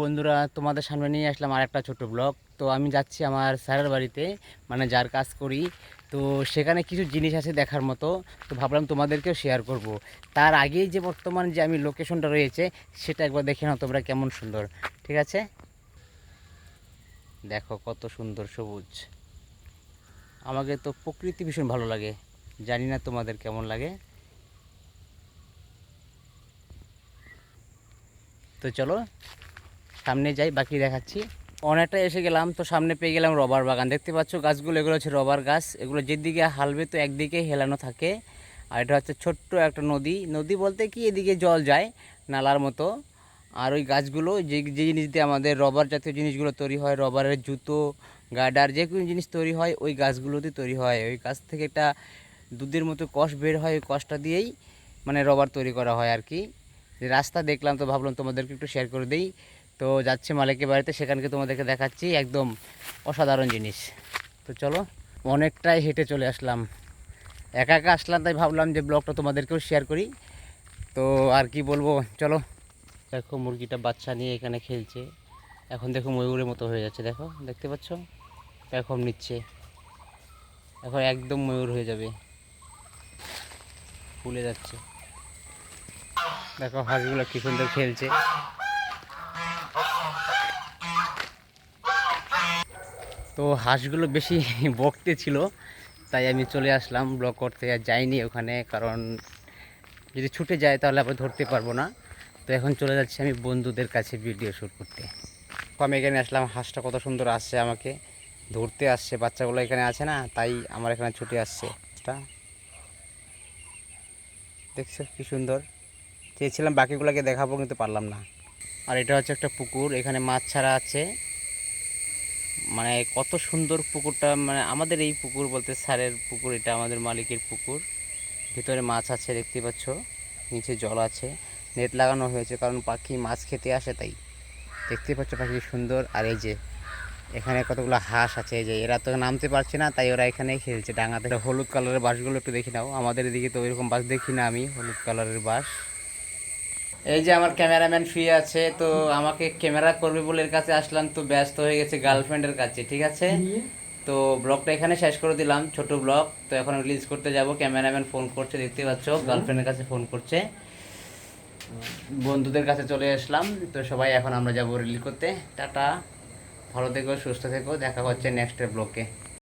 বন্ধুরা, তোমাদের সামনে নিয়ে আসলাম আর একটা ছোট ব্লগ। তো আমি যাচ্ছি আমার স্যারের বাড়িতে, মানে যার কাজ করি। তো সেখানে কিছু জিনিস আছে দেখার মতো, তো ভাবলাম তোমাদেরকেও শেয়ার করব। তার আগেই যে বর্তমান যে আমি লোকেশনটা রয়েছে সেটা একবার দেখে নাও তোমরা, কেমন সুন্দর। ঠিক আছে, দেখো কত সুন্দর সবুজ। আমাকে তো প্রকৃতি ভীষণ ভালো লাগে, জানি না তোমাদের কেমন লাগে। তো চলো সামনে যাই, বাকি দেখাচ্ছি। অনেকটা এসে গেলাম, তো সামনে পেয়ে গেলাম রবার বাগান। দেখতে পাচ্ছ গাছগুলো, এগুলো হচ্ছে রবার গাছ। এগুলো যেদিকে হালবে তো একদিকে হেলানো থাকে। আর এটা হচ্ছে ছোট্ট একটা নদী। নদী বলতে কি, এদিকে জল যায় নালার মতো। আর ওই গাছগুলো যে যে জিনিস দিয়ে আমাদের রবার জাতীয় জিনিসগুলো তৈরি হয়, রবারের জুতো, গার্ডার, যে কোনো জিনিস তৈরি হয় ওই গাছগুলোতে তৈরি হয়। ওই গাছ থেকে একটা দুধের মতো কষ বের হয়, ওই কষটা দিয়েই মানে রবার তৈরি করা হয় আর কি। রাস্তা দেখলাম তো ভাবলাম তোমাদেরকে একটু শেয়ার করে দিই। তো যাচ্ছে মালিকের বাড়িতে, সেখানকে তোমাদেরকে দেখাচ্ছি। একদম অসাধারণ জিনিস। তো চলো, অনেকটাই হেঁটে চলে আসলাম। একা একা আসলাম, তাই ভাবলাম যে ব্লগটা তোমাদেরকেও শেয়ার করি। তো আর কি বলবো, চলো। দেখো মুরগিটা বাচ্চা নিয়ে এখানে খেলছে। এখন দেখো ময়ূরের মতো হয়ে যাচ্ছে, দেখো দেখতে পাচ্ছ, এখন নিচ্ছে। এখন একদম ময়ূর হয়ে যাবে, ফুলে যাচ্ছে। দেখো হাঁসগুলো কি সুন্দর খেলছে। তো হাঁসগুলো বেশি বকতে ছিল, তাই আমি চলে আসলাম ব্লগ করতে। আর যাইনি ওখানে, কারণ যদি ছুটে যায় তাহলে আবার ধরতে পারবো না। তো এখন চলে যাচ্ছি আমি বন্ধুদের কাছে ভিডিও শ্যুট করতে। তো আমি এখানে আসলাম, হাঁসটা কত সুন্দর আসছে, আমাকে ধরতে আসছে। বাচ্চাগুলো এখানে আছে না, তাই আমার এখানে ছুটে আসছে। দেখছো কি সুন্দর। চেয়েছিলাম বাকিগুলোকে দেখাবো, কিন্তু পারলাম না। আর এটা হচ্ছে একটা পুকুর, এখানে মাছ ছাড়া আছে। মানে কত সুন্দর পুকুরটা, মানে আমাদের এই পুকুর বলতে স্যারের পুকুর, এটা আমাদের মালিকের পুকুর। ভিতরে মাছ আছে দেখতে পাচ্ছ, নিচে জল আছে। নেট লাগানো হয়েছে কারণ পাখি মাছ খেতে আসে, তাই দেখতে পাচ্ছ পাখি সুন্দর। আর এই যে এখানে কতগুলো হাঁস আছে, এই যে এরা তো নামতে পারছে না, তাই ওরা এখানেই খেলছে ডাঙাতে। হলুদ কালারের বাঁশগুলো একটু দেখে নাও, আমাদের এদিকে তো ওইরকম বাঁশ দেখি না আমি, হলুদ কালারের বাঁশ। এই যে আমার ক্যামেরাম্যান শুয়ে আছে, তো আমাকে ক্যামেরা করবে বলে এর কাছে আসলাম, তো ব্যস্ত হয়ে গেছে গার্লফ্রেন্ডের কাছে। ঠিক আছে, তো ব্লগটা এখানে শেষ করে দিলাম, ছোট ব্লগ। তো এখন রিলিজ করতে যাব, ক্যামেরাম্যান ফোন করছে, দেখতে পাচ্ছ গার্লফ্রেন্ডের কাছে ফোন করছে। বন্ধুদের কাছে চলে আসলাম, তো সবাই এখন আমরা যাব রিলিজ করতে। টাটা, ভালো থেকো, সুস্থ থেকো, দেখা হচ্ছে নেক্সট ব্লগে।